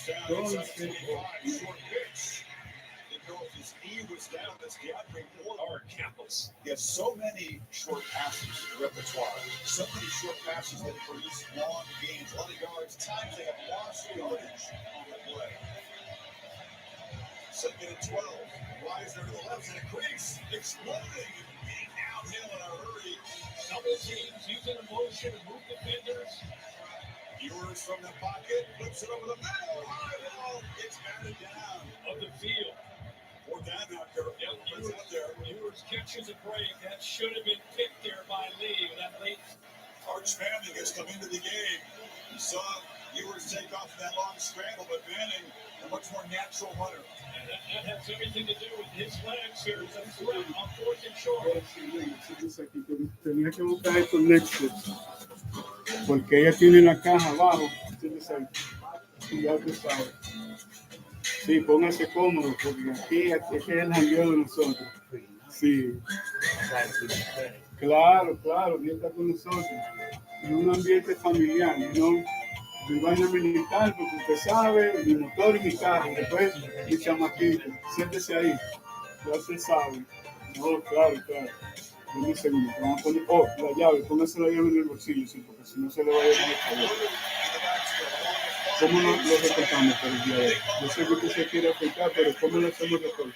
Entonces, He has so many short passes in the repertoire, so many short passes that produce long gains, a lot of yards, times they have lost yardage on the play. Second and 12, Weiser to the left and a crease, exploding and being downhill in a hurry. Double teams using emotion to move defenders. Ewers from the pocket, flips it over the middle, high ball, gets batted down Of the field. Fourth down now, Kirk. Ewers out there. Ewers catches a break. That should have been picked there by Lee. That late. Arch Manning has come into the game. You saw Ewers take off that long scramble, but Manning, a much more natural runner. And that has everything to do with his legs here. It's a threat on fourth and short. tenía que buscar estos nexos porque ella tiene la caja abajo. Y ya tú sabes. Sí, póngase cómodo porque aquí es el jangueo de nosotros. Sí. Claro, Dios está con nosotros. En un ambiente familiar, ¿no? Mi vaina militar, porque usted sabe, mi motor y mi carro, después mi chamaquito. Siéntese ahí, ya usted sabe. No, claro. Un segundo, vamos a poner, la llave, póngase la llave en el bolsillo, sí, porque si no se le va a ir a el ¿Cómo lo recortamos por el día de hoy? Yo sé que usted se quiere afectar, pero ¿cómo lo hacemos recorte?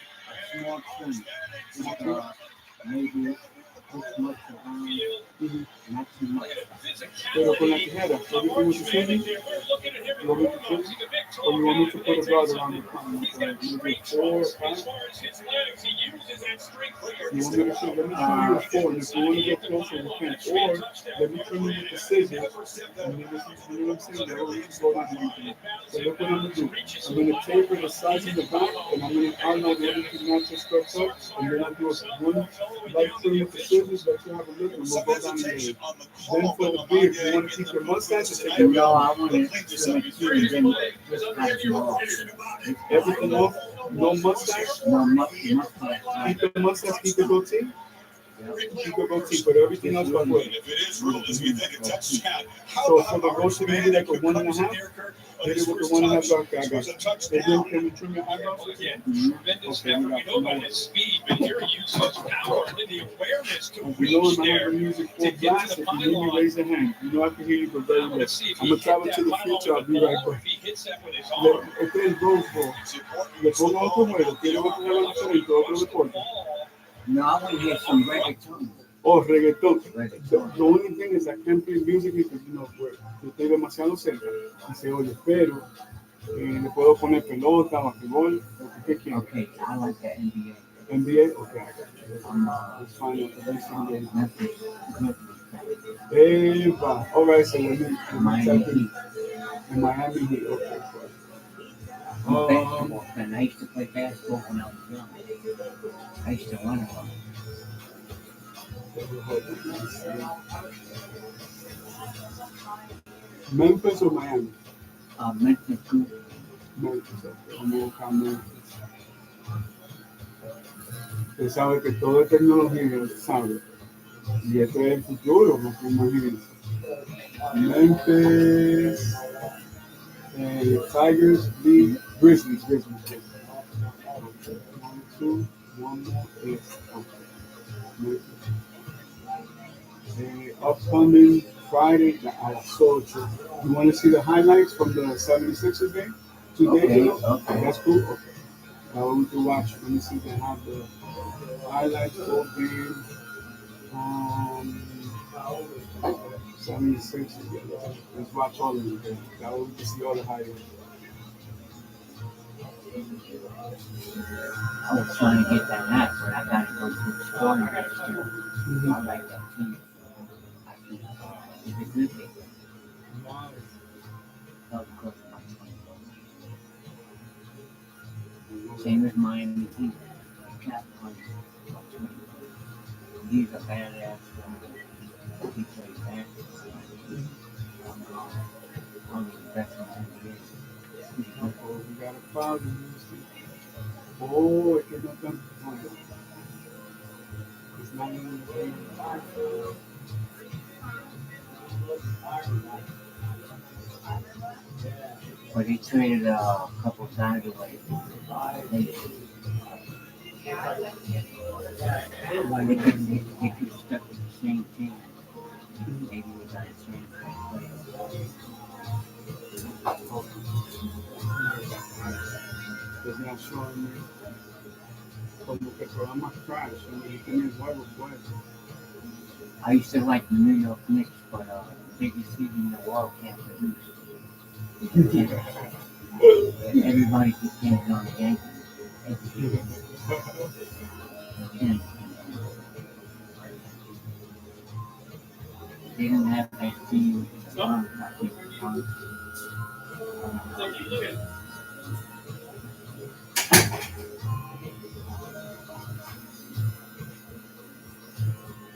Maybe this much not too much. Pero con la tijera, everything was easy. You want me to fix it? Or you want me to put a rod around the palm? Maybe 4 or 5? You want me to show? Let me show you a 4. If you want to get closer, you can. Or let me trim it with the scissors. And then if you know what I'm saying, that will go down to you. So look what I'm going to do. I'm going to taper the sides of the back, and I'm going to outline everything not to stretch up. And then I'll do one light trim with the scissors, let you have a look, and we'll go down the way. Then for the beard, you want to keep your mustache or take it No, off? I want to just and then just cut it off. Everything off? No mustache? No mustache. Keep the mustache, keep the goatee? Keep the goatee, but everything else by way. So for the goatee, maybe like a 1.5? Hit it with the 1.5 dark. I got it. Then can we trim your eyebrows? Tremendous effort. We know about his speed, but here he uses power and then the awareness to If you know reach when I have there the music to full get to blast, the if you final hear me, line. raise your hand. You know I can hear you, but very I well. want to see if I'm he going to travel hit to that the final future. I'll with be the right ball or back. if he hits that with his arm. Este es Rose Bowl. Le pongo otro juego. ¿Quiere otro juego diferente? Otro deporte. No, I want to hear some reggaeton. Oh, reggaetón. The only thing is I can't play music because, you know, yo estoy demasiado cerca y se oye, pero le puedo poner pelota, basquetbol, lo que quiera. Okay, I like the NBA. NBA? Okay, I got you. Let's find out the recent game. Eva. All right, so let me Miami type Heat. in Miami Heat. Okay. I'm a basketball fan. I used to play basketball when I was young. I used to run a lot. Memphis or Miami? Memphis too. Memphis, okay. Vamos a buscar Memphis. Usted sabe que todo es tecnología, ¿sabe? Y esto es el futuro, no se imagínense. Memphis, Tigers, Lee, Grizzlies. Okay. 1, 2, 1 more is okay. Upcoming Friday, I saw it. You want to see the highlights from the 76ers game? 2 days ago? Okay. That's cool? Okay. Now we can watch. Let me see if they have the highlights of game. 76ers. Let's watch all of them. That way we can see all the highlights. I was trying to get that hat, but I got to go to the store next year. I like that team. I think it's a good thing. Same as Miami Heat. He's a badass guy. He plays basketball. One of the best in the NBA. Oh, we got a problem. Oh, es que no están. It's not even the same. But they traded a couple times away. They could have stuck with the same team. Maybe we got a chance to play. It's not showing me como que el programa crash. I mean, tiene huevos, pues. I used to like the New York Knicks, but biggest season in the world can't produce. Everybody depends on the Yankees. And they didn't have that team.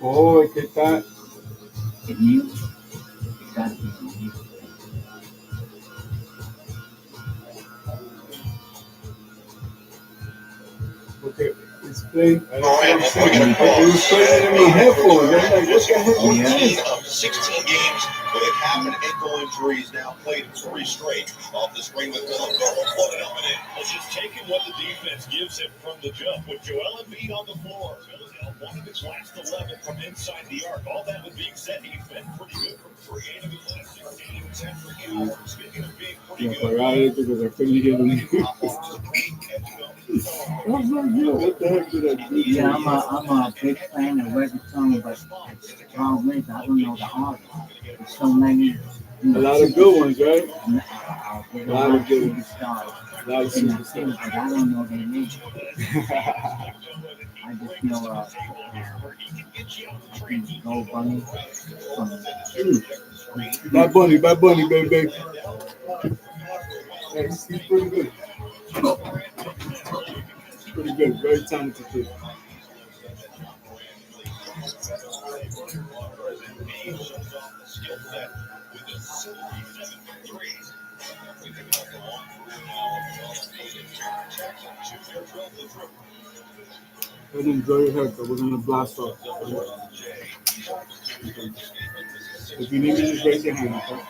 Oh, es que está. It knew. It got to be new. Okay, it's playing. All right, before we get a It was playing in my headphones. I'm like, what the heck was this? 14 of 16 games with a calf and ankle injuries now played 3 straight off the screen with Dylan Ferrell floated up and in. Well, just taking what the defense gives him from the jump with Joel Embiid on the floor. One of his last 11 from inside the arc. All that with being said, he's been pretty good from 3 out of his last 16 attempts for Cal. Speaking of being pretty Yeah, good. but I because I couldn't get him. I was like, yo, what the heck did I do? Yeah, I'm a big fan of reggaeton, but the problem is I don't know the artists. There's so many. A lot of good ones, right? A lot of good stars. A lot of In the superstars. field, but I don't know their names. I just know I think Gold Bunny from Bad Bunny, baby. Yeah, he's pretty good. Pretty good, very talented kid. And enjoy your haircut. We're gonna blast off. If you need me, just raise your hand, okay?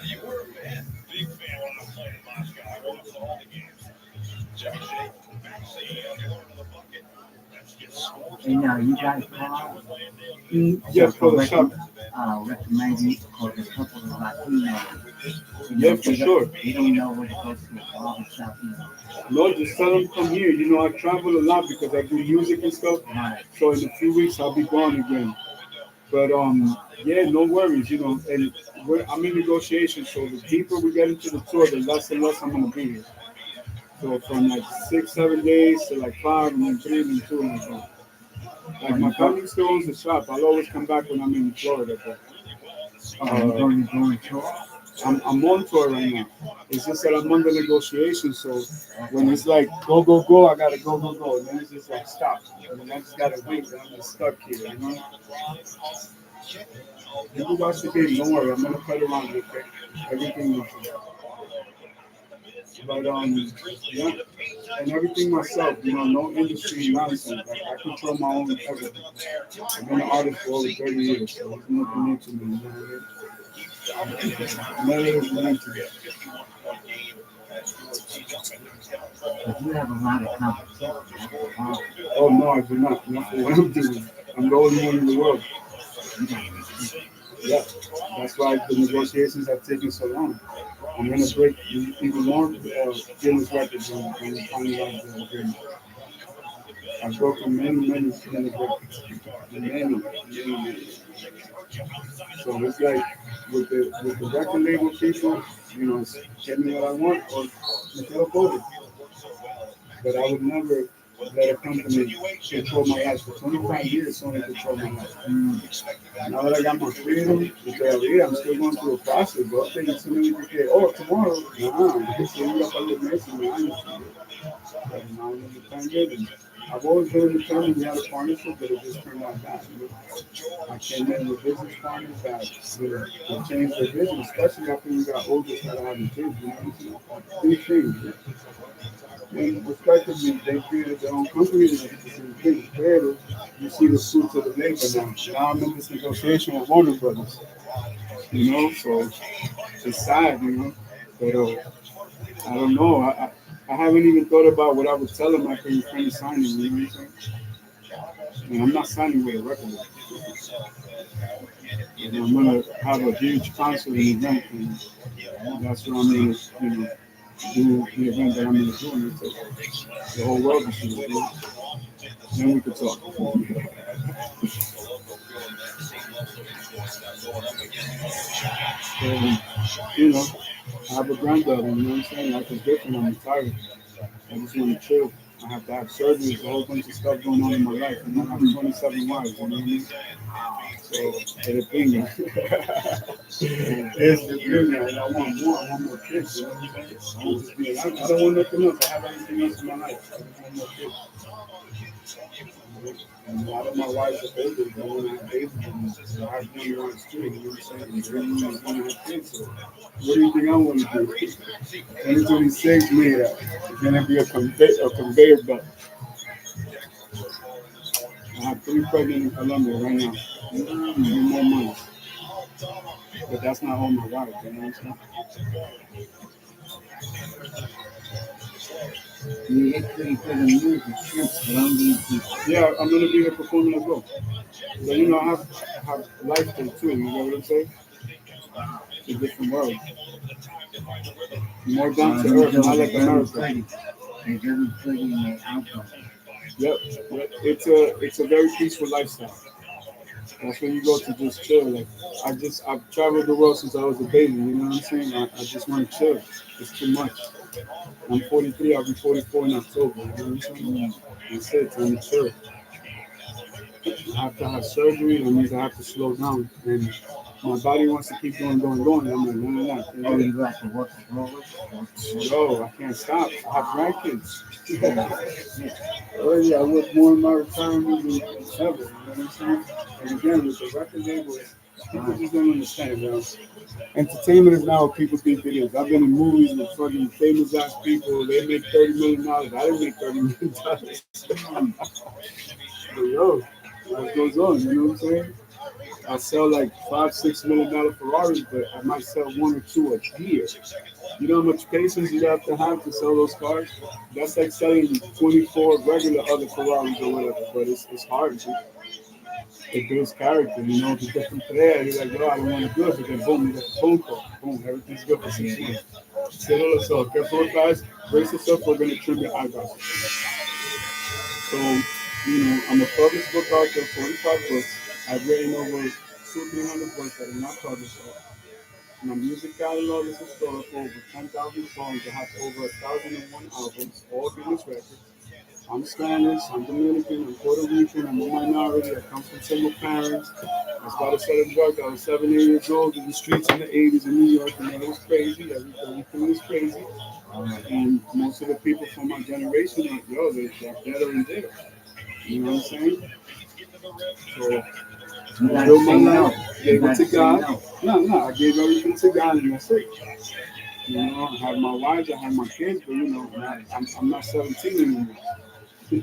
You were a fan, big fan when I was playing in Moscow. I watched all the games. And now you guys call? Yes, for the shop. Recommend you for the couple of Latinos. Yeah, for sure. They don't know where to go to a barber shop. No, just tell them come here. You know, I travel a lot because I do music and stuff. Right. So in a few weeks, I'll be gone again. But yeah, no worries. You know, and I'm in negotiations. So the deeper we get into the tour, the less and less I'm gonna be here. So from like 6, 7 days to like 5, and then 3, and then 2, and then like my family still owns the shop. I'll always come back when I'm in Florida. But Going tour? I'm on tour right now. It's just that I'm under negotiation. So when it's like go go go, I gotta go go go. And then it's just like stop. And then I just gotta wait. And I'm just stuck here. You know. You can watch the game. Don't worry. I'm gonna cut around real quick. Everything. But yeah, and everything myself. You know, no industry nonsense. Like I control my own everything. I've been an artist for over 30 years, so there's nothing new to me. You know what I mean? But you have a lot of competition. Oh no, I do not. Not for what I'm doing. I'm the only one in the world. Yeah, that's why the negotiations have taken so long. I'm gonna break even more Guinness records when we finalize the agreement. I've broken many Guinness records. Many. So it's like with the record label people, you know, get me what I want or me quedo pobre. But I would never let a company control my life. For 25 years, someone control my life. Now that I got my freedom, I'm still going through a process. But I'm thinking to me, okay, oh, tomorrow, nah, I'm just going up on the next one. I'm not even living. I've always been in the family. We had a partnership, but it just turned out bad. You know? I came in with business partners that they changed their vision, especially after we got older, started having kids. You know what I'm saying? Things changed. And respectively, they created their own company and did the same thing. Creative, you see the fruits of the labor now. Now I'm in this negotiation with Warner Brothers. You know, so it's sad, you know. But I don't know. I haven't even thought about what I would tell him after he finished signing. You know what I'm saying? And I'm not signing with a record label. And I'm gonna have a huge concert and event, and that's what I'm gonna, do the event that I'm gonna do, and the whole world to see it. You know? Then we could talk. And, I have a granddaughter. You know what I'm saying? Life is different. I'm retired. I just want to chill. I have to have surgeries, a whole bunch of stuff going on in my life, and I have 27 wives. You know what I mean? So, it's the thing. It's the thing. I want more. I want more kids. You know what I'm saying? I don't want nothing else. I have everything else in my life. I just want more kids. And a lot of my wives are older. They want to have babies. And I have young ones too. You know what I'm saying? They're want to have kids. So, what do you think I want to do? 2026 made up. It's going to be a conveyor belt. I have 3 pregnant in Colombia right now. Need more money. But that's not all my wife, you know what I'm saying? You get pretty good in music, too. Colombian people. Yeah, I'm gonna be here performing as well. But I have life there too, you know what I'm saying? It's a different world. More down to earth, not like America. They're very pretty in their outcome. Yep. It's a very peaceful lifestyle. That's when you go to just chill. Like I've traveled the world since I was a baby. You know what I'm saying? I just want to chill. It's too much. I'm 43. I'll be 44 in October. You know what I'm saying? That's it. Time to chill. I have to have surgery. That means I have to slow down. And my body wants to keep going. I'm like, no. Oh, you have to work Yo, I can't stop. I have grandkids. Already, I work more in my retirement than ever. You know what I'm saying? And again, with the record labels, people just don't understand, bro. Entertainment is not what people think it is. I've been in movies with fucking famous ass people. They make $30 million. I didn't make $30 million. But yo, life goes on. You know what I'm saying? I sell like $5-6 million Ferraris, but I might sell 1 or 2 a year. You know how much patience you have to sell those cars? That's like selling 24 regular other Ferraris or whatever, but it's hard. Dude. It builds character, you know, to get from there, you're like, yo, I don't want to do it, but then boom, you get the phone call. Boom, everything's good for 6 months. So, careful guys, brace yourself, we're going to trim your eyebrows. So, I'm a published book author, 45 books. I've written over 200-300 books that are not published. My music catalog is historical, over 10,000 songs. I have over 1,001 albums, all Guinness records. I'm Spanish, I'm Dominican, I'm Puerto Rican, I'm a minority, I come from single parents. I started selling drugs, I was 7, 8 years old in the streets in the 80s in New York, and it was crazy, everything was crazy. And most of the people from my generation, they're better and better. You know what I'm saying? So, I built my life, gave it to God. No, I gave everything to God, and that's it. I have my wives, I have my kids, but I'm not 17 anymore. You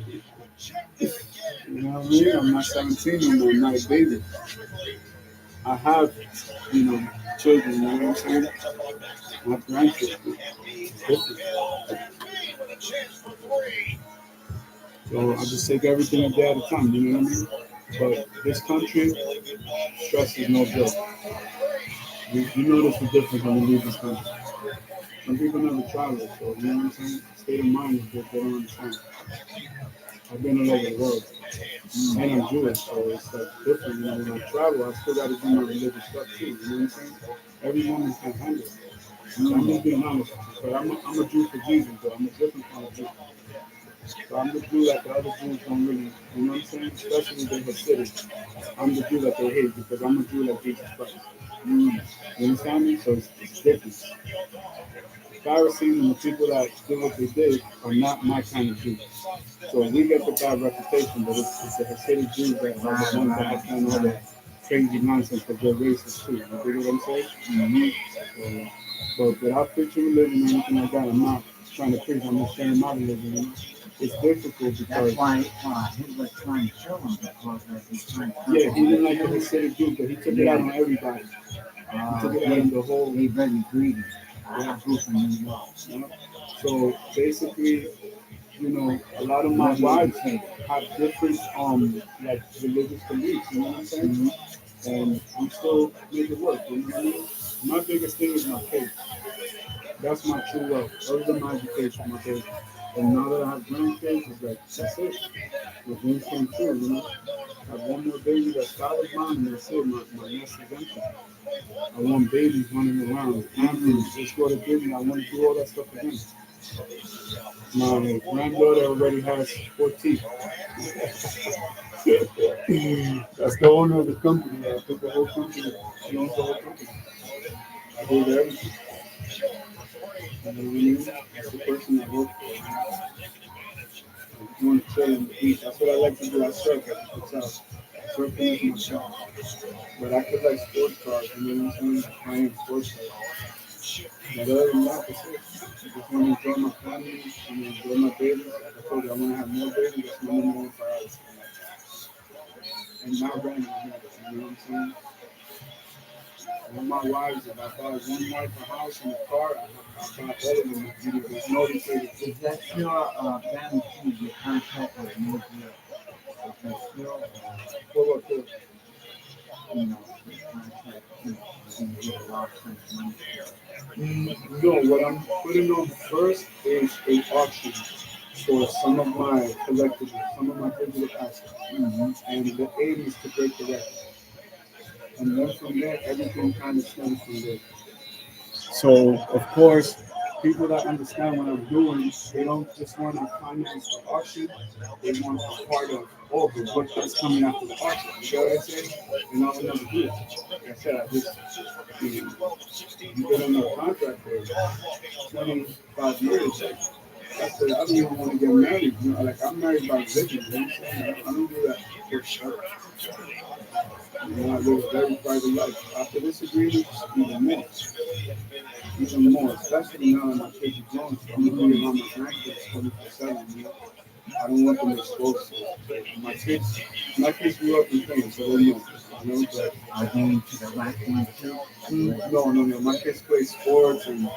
know what I mean? I'm not 17 anymore. I'm not a baby. I have, children. You know what I'm saying? I have grandchildren. So I just take everything a day at a time. You know what I mean? But this country, stress is no joke. You notice the difference when you leave this country. Some people never travel, so you know what I'm saying? State of mind is what they don't understand. I've been all over the world. And I'm Jewish, so it's like different. When I travel, I still got to do my religious stuff too. You know what I'm saying? Every woman can handle it. So I'm just being honest. But I'm a Jew for Jesus, though. I'm a different kind of Jew. So I'm the Jew that the other Jews don't really, you know what I'm saying? Especially the Hasidics. I'm the Jew that they hate because I'm a Jew like Jesus Christ. You understand me? So it's different. Pharisees and the people that did what they did are not my kind of Jews. So we get the bad reputation, but it's the Hasidic Jews that are the ones that have done all the crazy nonsense that they're racist too. You dig what I'm saying? So, but without preaching religion or anything like that, I'm not trying to preach. I'm just sharing my religion. You know? It's difficult That's because why he was trying to kill him because he's trying to kill yeah, he didn't like the Hasidic Jews, but he took it out on everybody. He took it out on the whole. They very greedy. Yeah. I grew from New York. You know? So basically, you know, a lot of my wives have different like religious beliefs, you know what I'm saying? And I'm still making it work, you know what I mean? My biggest thing is my kids. That's my true wealth. Other than my education, my kids. And now that I have grandkids, it's like that's it. My dreams came true, you know. I have one more baby that's college mine, and that's it. My nest is empty. I want babies running around, athletes, just go to Disney. I want to do all that stuff again. My granddaughter already has 14. That's the owner of the company. I took the whole company. She owns the whole company. I gave her everything. You know what I mean? That's the person I work for. I just want to chill on the beach. That's what I like to do. I surf, as you can tell. Surfing is my job. But I could like sports cars, you know what I'm saying? I am sports cars. But other than that, that's it. I just want to enjoy my family and enjoy my babies. Like I told you, I want to have more babies. That's my number one priority. And not random matters, you know what I'm saying? All my wives, if I buy one wife a house and a car, I buy all of them. You know, there's no dictator. Is that your guarantee your contract with New York? Is that still, For what? For? you know, the contract, you know, you're going to get a large sum of money No, what I'm putting on first is an auction for some of my collectibles, some of my digital assets. And the aim is to break the record. And then from there, everything kind of stems from there. So, of course, people that understand what I'm doing, they don't just want to finance the auction, they want a part of all the work that's coming after the auction. You get what I'm saying? And I will never do it. Like I said, I just, you know, you've been on a contract for 25 years. Like, that's it. I don't even want to get married. You know, like I'm married by religion. You know what I'm saying? I don't do that for sure. You know, I live a very private life. After this agreement, even more. Even more, especially now that my kids are grown, so I'm gonna be around my grandkids 24/7. You know, I don't want them exposed to it. My kids grew up in pain, so they know. You know, but are they into the right thing too? no. My kids play sports, and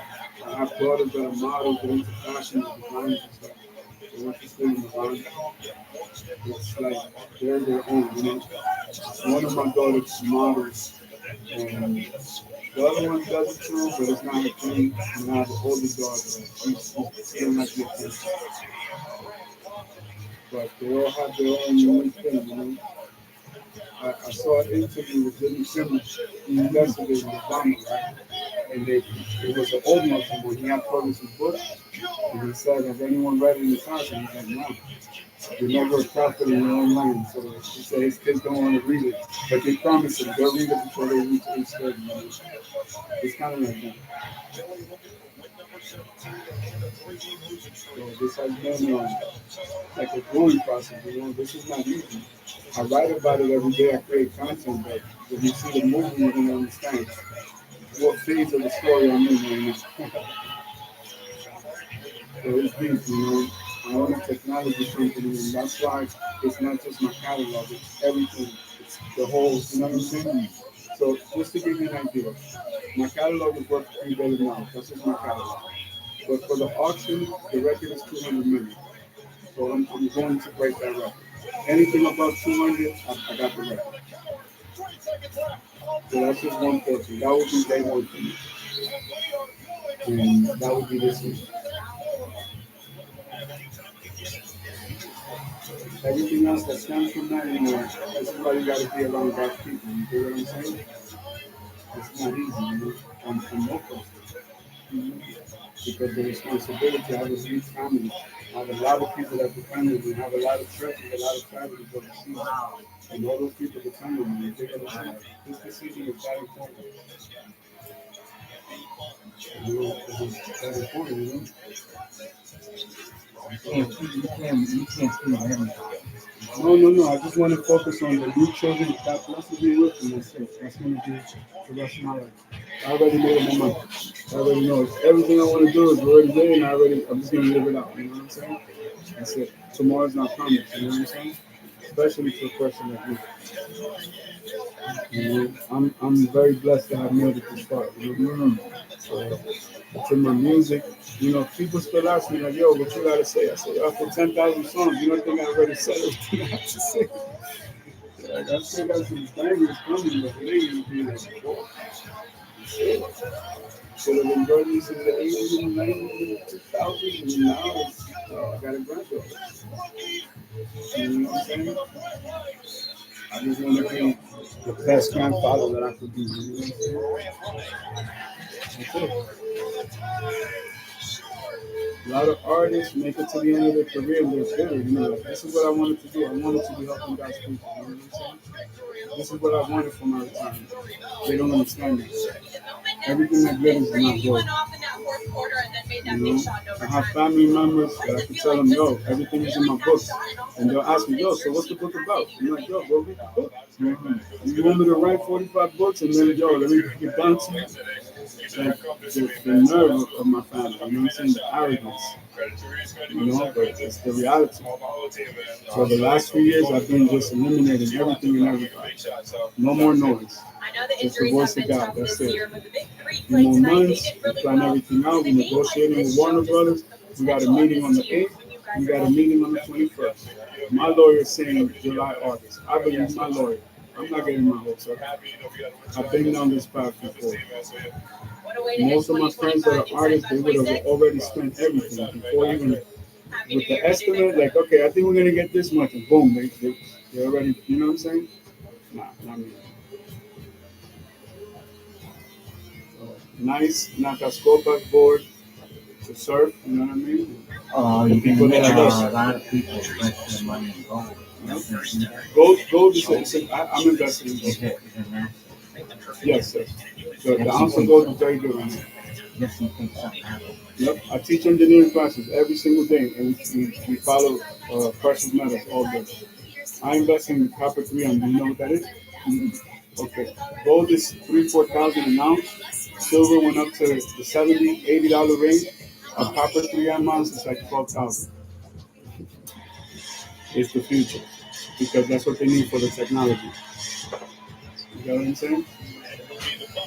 I have daughters that are models, they're into fashion and design and stuff. They're interested in design. It's like they're their own, you know. One of my daughters models, and the other one does it too, but it's not a thing. And I have an older daughter, she's still not the attention. But they all have their own unique thing, you know. I saw an interview with Jimmy Kimmel yesterday with Obama, right? And it was an old Muslim when he had published his book, and he said, "Has anyone read it in his house?" And he's like, "No." You're never a prophet in your own land. So he said his kids don't want to read it, but they promise him they'll read it before they reach age 30. You know? It's kind of like that. So this has been like a growing process. You know, this is not easy. I write about it every day. I create content, but when you see the movie, you're gonna understand what phase of the story I'm in right now. So it's deep, you know. I own a technology company, and that's why it's not just my catalog; it's everything. It's the whole. You know what I'm saying? So just to give you an idea, my catalog is worth $3 billion. That's just my catalog. But for the auction, the record is 200 million. So I'm going to break that record. Anything above 200, I got the record. So that's just one portion. That would be day one for me. And that would be this week. Everything else that stems from that, you know, this is why you got to be around God's people. You get what I'm saying? It's not easy, you know, and no question. Mhm. Because the responsibility, I have a huge family. I have a lot of people that depend on me. I have a lot of churches, a lot of families overseas. Wow. And all those people depend on me. They're going to say, this decision is that important. It's that important, You can't please everybody. No. I just want to focus on the new children that blesses me with, and that's it. That's going to be the rest of my life. I already made up my mind. I already know everything I want to do is already there, and I'm just going to live it out. You know what I'm saying? That's it. Tomorrow's not promised. You know what I'm saying? Especially to a person like me. You know, I'm very blessed to have made it this far. You know? So it's in my music. You know, people still ask me like, "Yo, what you gotta say?" I say, "After 10,000 songs, you don't think I already said everything I have to say?" Like, I still got some bangers coming, but it ain't gonna be like before. Should have been burning since the 80s and 90s and 2000s, and now I got a granddaughter. You know what I'm saying? I just want to be the best grandfather that I could be. You know what I'm saying? That's it. A lot of artists make it to the end of their career and they're bitter. You know, like, this is what I wanted to do. I wanted to be helping God's people. You know what I'm saying? This is what I wanted for my retirement. They don't understand that. Everything that glitters is not gold. You know, I have family members that I can tell them, yo, everything is in my books. And they'll ask me, yo, so what's the book about? I'm like, yo, go read the book. You want me to write 45 books and then, yo, let me break it down to you? Like the nerve of my family, you know what I'm saying? The arrogance, you know, but it's the reality. So the last few years, I've been just eliminating everything and everybody. No more noise. Just the voice of God, that's it. No more months, we plan everything out, we're negotiating with Warner Brothers. We got a meeting on the 8th, we got a meeting on the 21st. My lawyer is saying July, August. I believe my lawyer. I'm not getting my hopes up. I've been down this path before. Most of my friends that are artists, they would have already spent everything before even with the estimate. Like, okay, I think we're gonna get this much, and boom, they already. You know what I'm saying? Nah, not me. So, nice Nakascopa board to surf. You know what I mean? Oh, The you can people get that I a love. lot of people invest their money in gold. Gold is. I'm investing in Is gold. it natural? Yes, sir. So the ounce of gold is very good right now. Just in case something happens. Yep, I teach engineering classes every single day, and we follow precious metals all day. I invest in copper 3M. Do you know what that is? Okay. Gold is 4,000 an ounce. Silver went up to the $70, $80 range. A copper 3M ounce is like 12,000. It's the future because that's what they need for the technology. You know what I'm saying?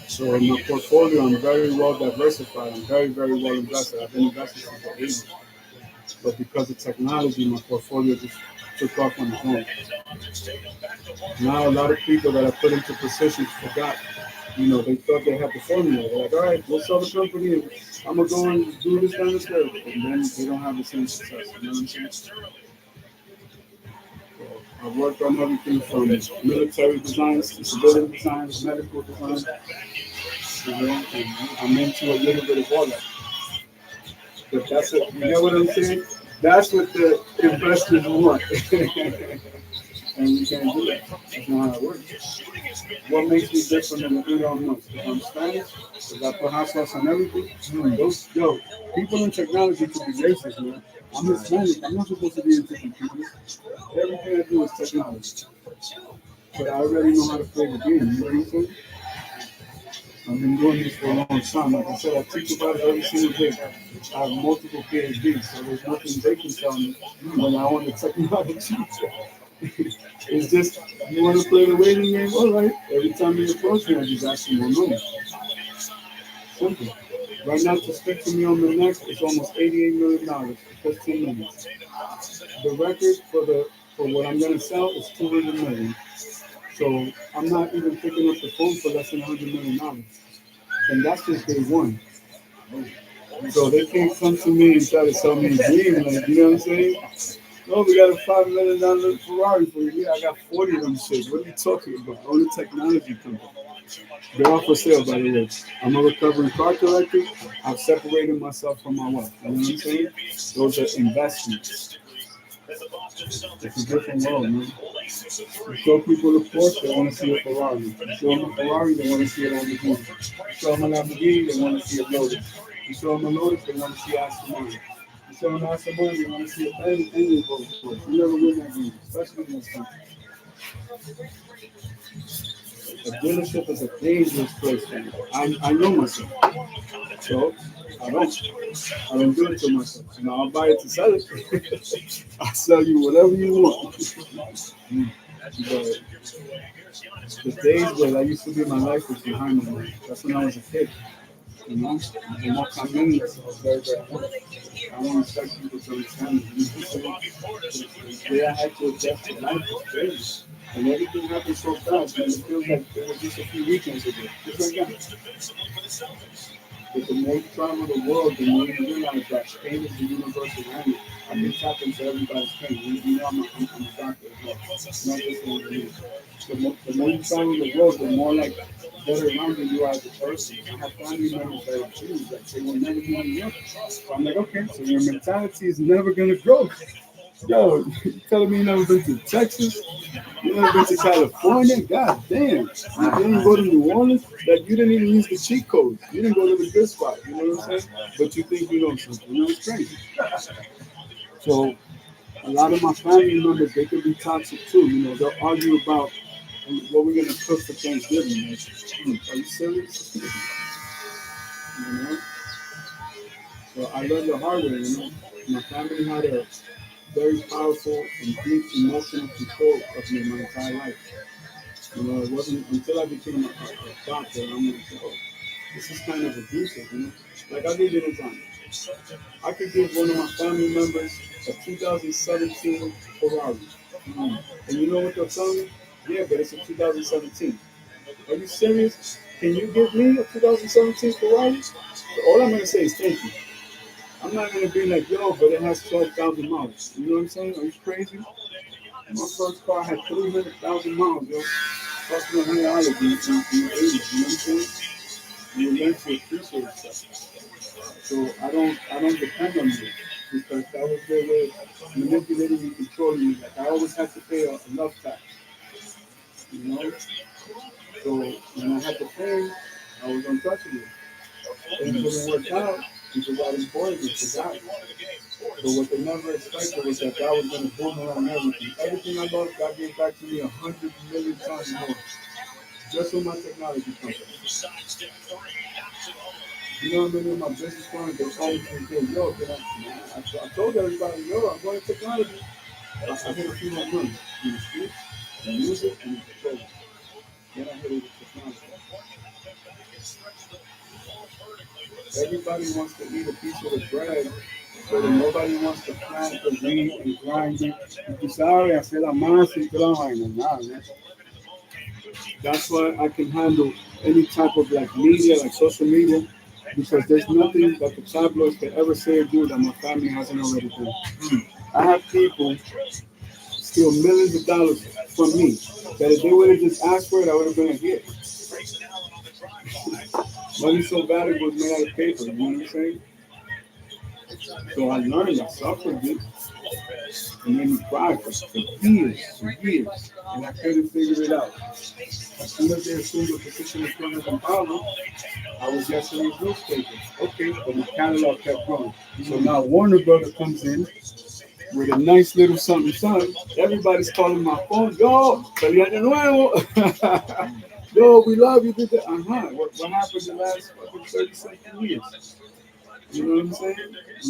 So in my portfolio, I'm very well diversified. I'm very, very well invested. I've been invested since the 80s. But because of technology, my portfolio just took off on its own. Now a lot of people that I put into positions forgot. You know, they thought they had the formula. They're like, all right, we'll sell the company and I'm gonna go and do this kind of stuff. And then they don't have the same success. You know what I'm saying? So I've worked on everything from military designs to civilian designs, medical design. You know, and I'm into a little bit of all that. But that's it. You know what I'm saying? That's what the investors want. And we can't do that. That's not how it works. What makes me different than the Elon Musk? If I'm Spanish, if I put hot sauce on everything, yo, people in technology could be racist, man. I'm Hispanic. I'm not supposed to be into computers. Everything I do is technology. But I already know how to play the game. You know what I'm saying? I've been doing this for a long time. Like I said, I teach about it every single day. I have multiple PhDs, so there's nothing they can tell me when I own the technology. It's just, you want to play the waiting game? All right. Every time you approach me, I just ask you more money. Simple. Right now, to speak to me on the next, it's almost $88 million for 15 minutes. The record for what I'm going to sell is $200 million. So I'm not even picking up the phone for less than $100 million. And that's just day one. So they can't come to me and try to sell me a dream. Like, you know what I'm saying? No, we got a $5 million Ferrari for you. Yeah, I got 40 of them shit. What are you talking about? Only technology company. They're all for sale, by the way. I'm a recovering car collector. I've separated myself from my wealth. You know what I'm saying? Those are investments. It's a different world, man. You show people the Porsche, they want to see a Ferrari. You show them a Ferrari, they want to see a Lamborghini. You show them a Lamborghini, they want to see a Lotus. You show them a Lotus, they want to see Aston Martin. You show them Aston Martin, they want to see any of those Porsche. You never win that game, especially in this country. A dealership is a dangerous place for me. I know myself. So I don't do it to myself. You know, I'll buy it to sell it. I'll sell you whatever you want. But the days where that used to be my life was behind me. That's when I was a kid. You know, and what come in this was very, very hard. I don't expect people to understand it. The way I had to adjust to life was crazy. And everything happened so fast, and it feels like it was just a few weekends ago. Just like that. But the more you travel the world, the more you realize that pain is the universal language. I've been tapping to everybody's pain. You know, I'm a doctor as well. Not just an engineer. The more you travel the world, the more like better rounded you are as a person. I have family members that are Jews that say, will never be in Europe. So I'm like, okay, so your mentality is never going to grow. Yo, you telling me you never been to Texas? You never been to California? God damn. You didn't go to New Orleans? Like, you didn't even use the cheat codes. You didn't go to the good spot. You know what I'm saying? But you think you know something. You know, it's crazy. So, a lot of my family members, they could be toxic too. You know, they'll argue about what we're going to cook for Thanksgiving. Like, are you serious? You know? So, I learned the hard way, you know. My family had a very powerful and deep emotional control of me my entire life. You know, it wasn't until I became a doctor, I'm like, oh, this is kind of abusive, you know? Like, I'll give you an example. I could give one of my family members a 2017 Ferrari. And you know what they'll tell me? Yeah, but it's a 2017. Are you serious? Can you give me a 2017 Ferrari? So all I'm going to say is thank you. I'm not going to be like, yo, but it has 12,000 miles. You know what I'm saying? Are you crazy? My first car had 300,000 miles, yo. Cost me $100 in the 80s, you know what I'm saying? You learn to appreciate stuff. So I don't depend on you because that was their way of manipulating and controlling me. Like I always had to pay a love tax, you know? So when I had to pay, I was untouchable. Things didn't work out because I was bored and forgot. But what they never expected was that God was going to boomerang everything. Everything I lost, God gave back to me 100 million times more. Just on my technology company. You know what I mean? In my business plan, they always say, yo, I told everybody, yo, I'm going to technology. I hit a few more money in the streets, in music, and in control. Then I hit it with technology. Everybody wants to eat a piece of the bread, but nobody wants to plant the weed and grind it. Y tú sabes, hacer la masa y toda la vaina. Nada, man. That's why I can handle any type of like media, like social media, because there's nothing that the tabloids could ever say or do that my family hasn't already done. I have people steal millions of dollars from me that if they would have just asked for it, I would have been a hit. Money's so valuable, it's made out of paper. You know what I'm saying? So I learned, I suffered it. It made me cry for years, and I couldn't figure it out. As soon as they assumed the position of Clement and Paulo, I was yesterday's newspaper. Okay, but my catalog kept growing. So now Warner Brother comes in with a nice little something, something. Everybody's calling my phone. Yo, feliz año nuevo. Yo, we love you. What happened the last fucking 30 years? You know what I'm saying?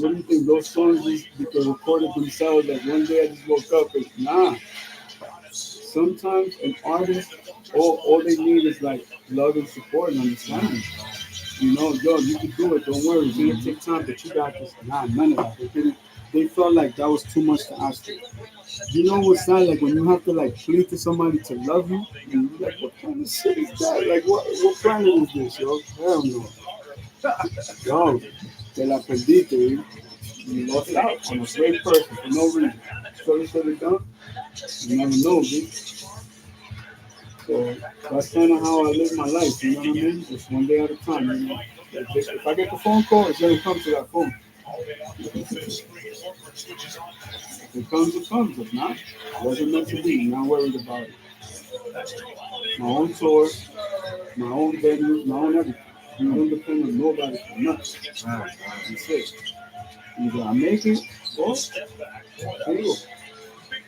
What do you think? Those songs they recorded themselves like one day I just woke up and nah. Sometimes an artist, all they need is like love and support and understanding. You know, yo, you can do it. Don't worry. It's gonna take time, but you got this. Nah, none of that. They felt like that was too much to ask for. You know what's sad? Like when you have to like plead to somebody to love you, and you're like, what kind of shit is that? Like what planet is this, yo? Hell no. Yo, te la perdiste. You lost out on a great person for no reason. So done. You never know, bitch. So that's kind of how I live my life. You know what I mean? Just one day at a time. You know, if I get the phone call, it's gonna come to that phone. If it comes, it comes. If not, it wasn't meant to be. Not worried about it. My own tour, my own venues, my own everything. You don't depend on nobody for nothing. Right. That's it. Either I make it or sigo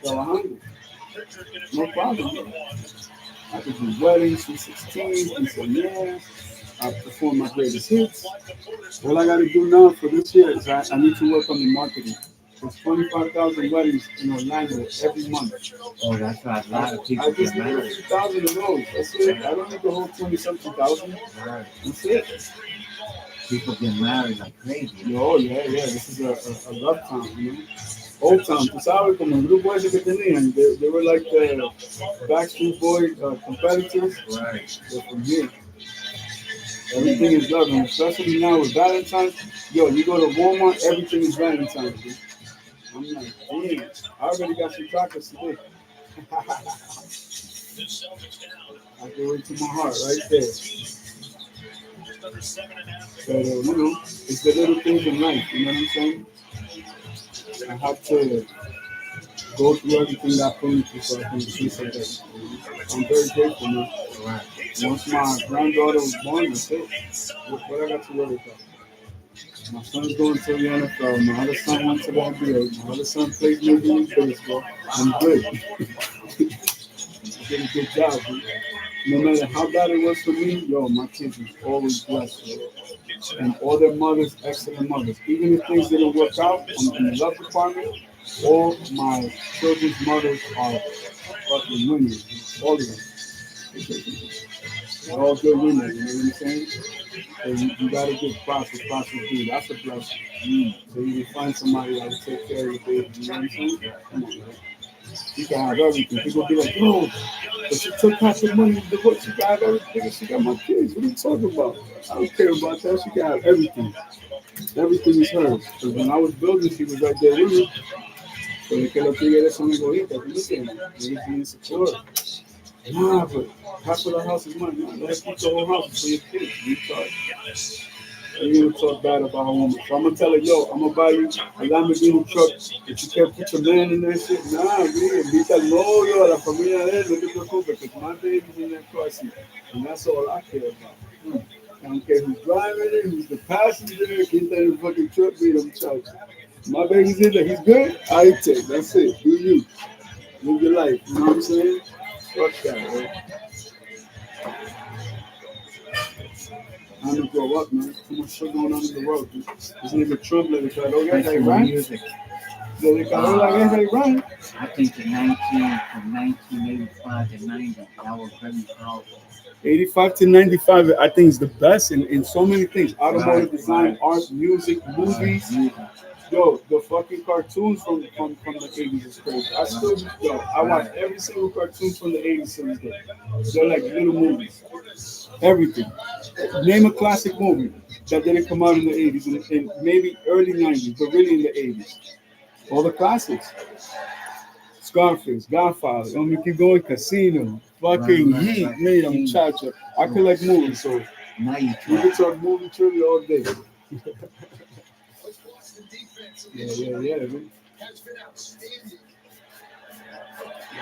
trabajando. No problem. Man. I could do weddings, 316s, quinceañeras. I perform my greatest hits. All I got to do now for this year is I need to work on the marketing. There's 25,000 weddings in Orlando every month. Oh, that's right. A lot of people I just get need a married. few thousand of those. That's it. I don't need the whole 20-something thousand. Right. That's it. People get married like crazy. Oh, yeah. This is a love town, you know. Old town. Tú sabes, como el grupo ese que tenían, they were like the Backstreet Boy competitors. Right. They're from here. Everything is love, and especially now with Valentine's. Yo, you go to Walmart, everything is Valentine's. Dude. I'm like, damn, I already got some chocolates today. I can wait to my heart right there. So, you know, it's the little things in life, you know what I'm saying? I have to go through everything that I put into so I can appreciate it. I'm very grateful, man. Right. Once my granddaughter was born, that's it. What I got to worry about? My son's going to the NFL. My other son went to the NBA. My other son plays Major League Baseball. I'm good. I did a good job, dude. No matter how bad it was for me, yo, my kids was always blessed, yo. And all their mothers, excellent mothers. Even if things didn't work out in the love department, all my children's mothers are fucking winners. All of them. They're all good winners, you know what I'm saying? So you gotta give props for props is due. That's a blessing. So you can find somebody that will take care of your baby, you know what I'm saying? Come on, man. You can have everything. People be like, yo, but she took half the money, the what she got everything, she got my kids. What are you talking about? I don't care about that. She can have everything. Everything is hers. Because when I was building, she was right there with me. So they could have figured out something go hit that. Listen, they was being secure. Nah, but half of the house is mine. Nah, let's keep the whole house for your kids. You charge. You talk bad about a woman. So I'm gonna tell her, yo, I'm gonna buy you a Lamborghini truck. If you can't put your man in that shit, nah, man, invita al novio, a la familia de él, no te preocupes, because my baby's in that car seat. And that's all I care about. I don't care who's driving it, who's the passenger, quién está in the fucking truck, beat him charge. My baby's in there, he's good, I take, that's it, do you. Live your life, you know what I'm saying? Fuck that, man. I'm gonna grow up, man. Too much shit going on in the world, dude. This nigga Trump let it go. High school right? music. Le declaró la guerra a Irán. I think from 1985 to 90, that was very powerful. 85 to 95, I think is the best in so many things. Automotive Right, design, right. art, music, movies. Music. Yo, the fucking cartoons from the 80s is crazy. I watch every single cartoon from the 80s to this day. They're like little movies. Everything. Name a classic movie that didn't come out in the 80s and maybe early 90s, but really in the 80s. All the classics. Scarface, Godfather, let me keep going, Casino, fucking Right, Heat, right. made them Chacha. I collect movies, so Now you we try. can talk movie trivia all day. Yeah, man.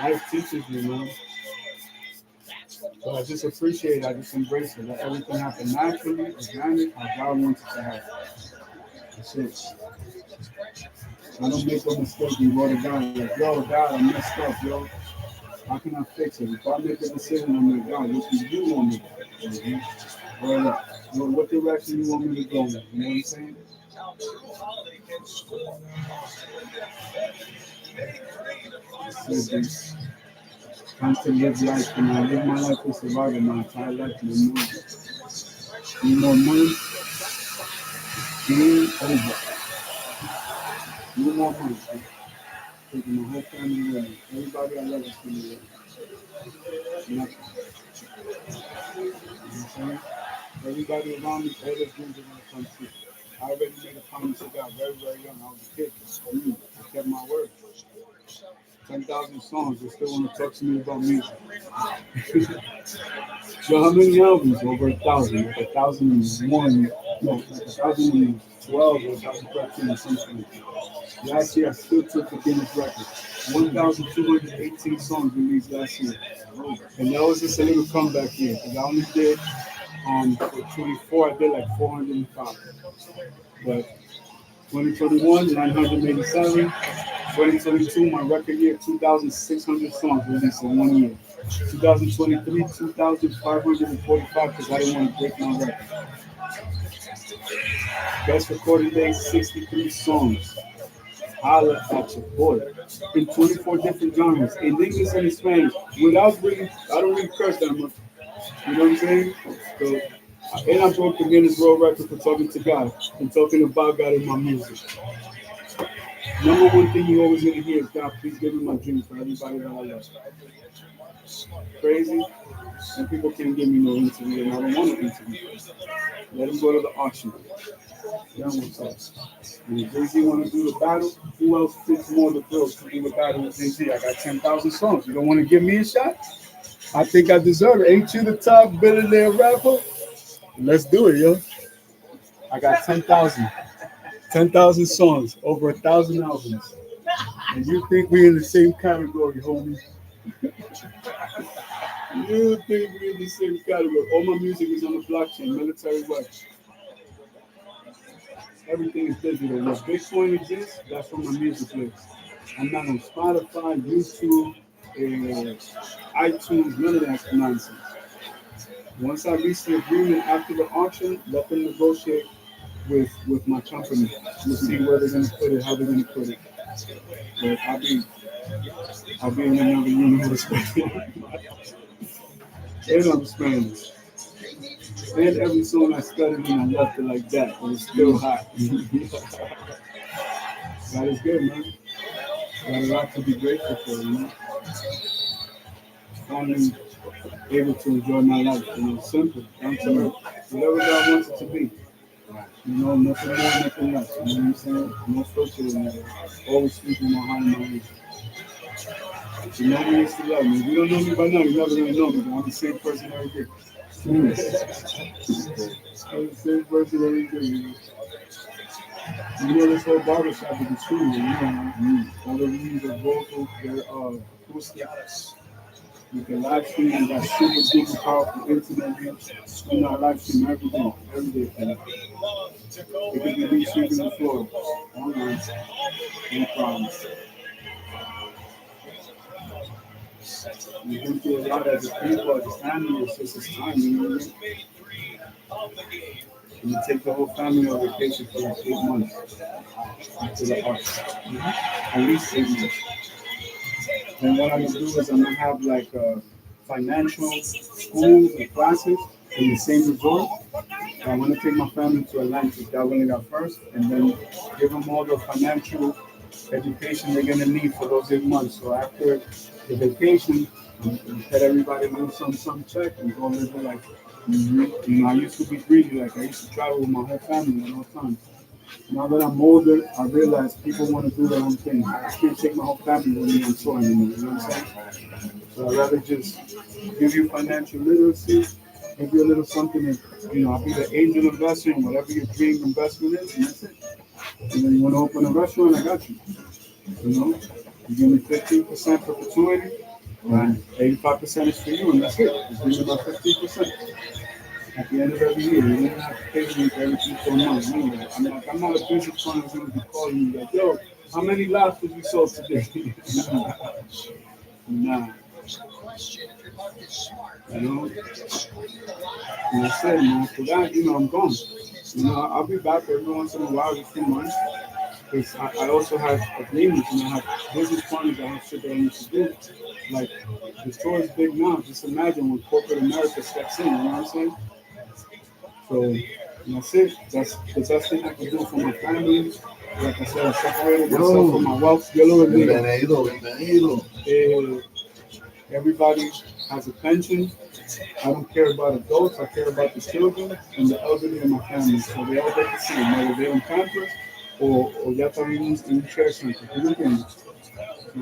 Life teaches me, man. So I just appreciate it. I just embrace it. Let everything happen naturally, organic, how God wants it to happen. That's it. I don't make a mistake and go to God like, yo, God, I messed up, yo. How can I fix it? If I make a decision, I'm like, God, what do you want me to do? Mm-hmm. What direction you want me to go in? You know what I'm saying? It's time to live life, and I live my life with survival, my entire life. No more. Need more money? Game over. No more money. Man. Taking my whole family away. Everybody I love is going to away. Nothing. You know what I'm saying? Everybody around me, all their dreams are going to come true. I already made a promise to God very, very young. I was a kid. I kept my word. 10,000 songs. They still want to talk to me about music. So how many albums? Over 1,000. Like 1,001. No, like 1,012 or 1,013 or something. Last year, I still took the Guinness record. 1,218 songs released last year. And that was just a little comeback year. Because I only did, for 24, I did like 405. But 2021, 987. 2022, my record year, 2,600 songs released in 1 year. 2023, 2,545 because I didn't want to break my record. Best recording day, 63 songs. Holla at your boy. In 24 different genres, in English and in Spanish, without really, I don't really curse that much. You know what I'm saying? So, and I broke the Guinness World Record for talking to God and talking about God in my music. Number one thing you always gonna hear is God, please give me my dream for everybody that I love. Crazy, and people can't give me no interview, and I don't want to interview. Let them go to the auction. Then what's up? And if Jay-Z want to do the battle, who else fits more the bill to do the battle with Jay-Z? I got 10,000 songs. You don't want to give me a shot? I think I deserve it. Ain't you the top billionaire rapper? Let's do it, yo. I got 10,000. 10,000 songs, over 1,000 albums. And you think we in the same category, homie? You think we in the same category? All my music is on the blockchain, military watch. Everything is digital. When Bitcoin exists, that's where my music lives. I'm not on Spotify, YouTube, iTunes, none of that nonsense. Once I reach the agreement after the auction, let them negotiate with my company. We'll see where they're gonna put it, how they're gonna put it. But I'll be in another universe. And I'm Spanish. And every song I studied and I left it like that, and it's still hot. That is good, man. Got a lot to be grateful for, you know. Finally able to enjoy my life, you know, simple, down to earth. Whatever God wants it to be. You know, nothing more, nothing less. You know what I'm saying? No filter in there. Always speaking my heart and my ears. You know me is to love me. If you don't know me by now, you're never gonna know me. But I'm the same person every day. I'm the same person every day. You know, this whole barbershop is the studio. You know, all the rooms are vocal, they're acoustic. You can live stream. You got super duper powerful internet reach. You know, I live stream every day. It can be me sweeping the floor. Online. No problem. You've been through a lot as a people, as a family, it's just this time, you know what I mean? And you take the whole family on vacation for like 8 months after the arts. At least 8 months. And what I'm gonna do is I'm gonna have like a financial schools and classes in the same resort. I want to take my family to Atlantic. That one I got first, and then give them all the financial education they're gonna need for those 8 months. So after the vacation, let everybody lose some check and go live a life. You know, I used to be greedy, like I used to travel with my whole family at all times. Now that I'm older, I realize people want to do their own thing. I can't take my whole family with me on tour anymore. You know what I'm saying? So I'd rather just give you financial literacy, give you a little something, and you know, I'll be the angel investor in whatever your dream investment is, and that's it. You know, you want to open a restaurant, I got you. You know, you give me 15% perpetuity, and 85% is for you, and that's it. Just give me about 15%. At the end of every year, you don't have to pay me for every 4 months. You know that. I'm not a business fund who's going to be calling you like, yo, how many lobsters you sold today? Nah. You know? And I said, man, for that, you know, I'm gone. You know, I'll be back every once in a while, every few months. Because I also have agreements and I have business partners that have shit that I need to do. Like, the store is big now. Just imagine when corporate America steps in, you know what I'm saying? So that's it. That's the best thing I can do for my family. Like I said, I separated myself from my wealth. Bienvenido. Everybody, has a pension. I don't care about adults. I care about the children and the elderly in my family. So they all get the same, whether they're in Pampers or ya están en un care center. ¿Tú me entiendes? So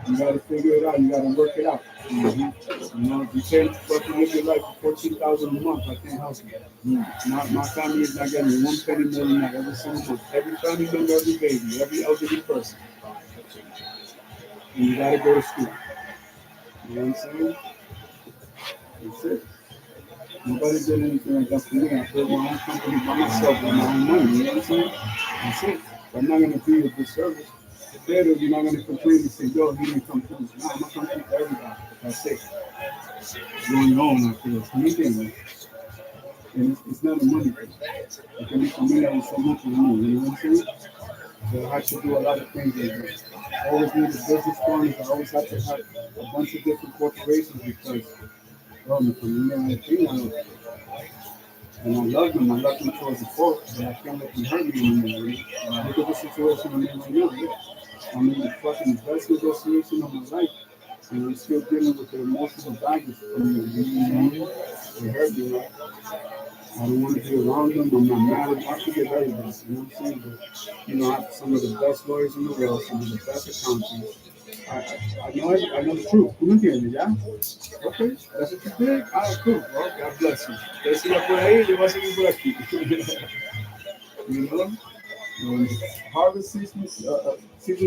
you got to figure it out. You got to work it out. Mm-hmm. You know, if you can't fucking live your life for 14,000 a month, I can't help you. My family is not getting one penny more than that every single month. Every family member, every baby, every elderly person. And you got to go to school. You know what I'm saying? That's it. Nobody did anything like that for me. I built my own company by myself with my own money. You know what I'm saying? That's it. So I'm not going to be a disservice. Later, you're not going to complain and say, yo, he didn't come through. No, I'm going to come through for everybody. That's it. You're on your own after this. Anything. And it's not a money thing. It can be for me and so much for me. You know what I'm saying? So I have to do a lot of things like that. I always need a business partner. I always have to have a bunch of different corporations because, well, my familia, I think and I love them. I love them towards the fault, but I can't let them hurt me anymore. Really. Look at the situation I'm in right now. Yeah. I'm in the fucking best negotiation of my life, and I'm still dealing with the emotional baggage from me. You know what I mean? It hurt me, right? I don't want to be around them. I'm not mad at them. I forgive everybody. You know what I'm saying? But, you know, I have some of the best lawyers in the world, some of the best accountants. I know the truth. ¿Tú me entiendes, ya? Ok, that's what you did. Ah, cool. Well, God bless you. Usted siga por ahí, yo voy a seguir por aquí. You know? When harvest season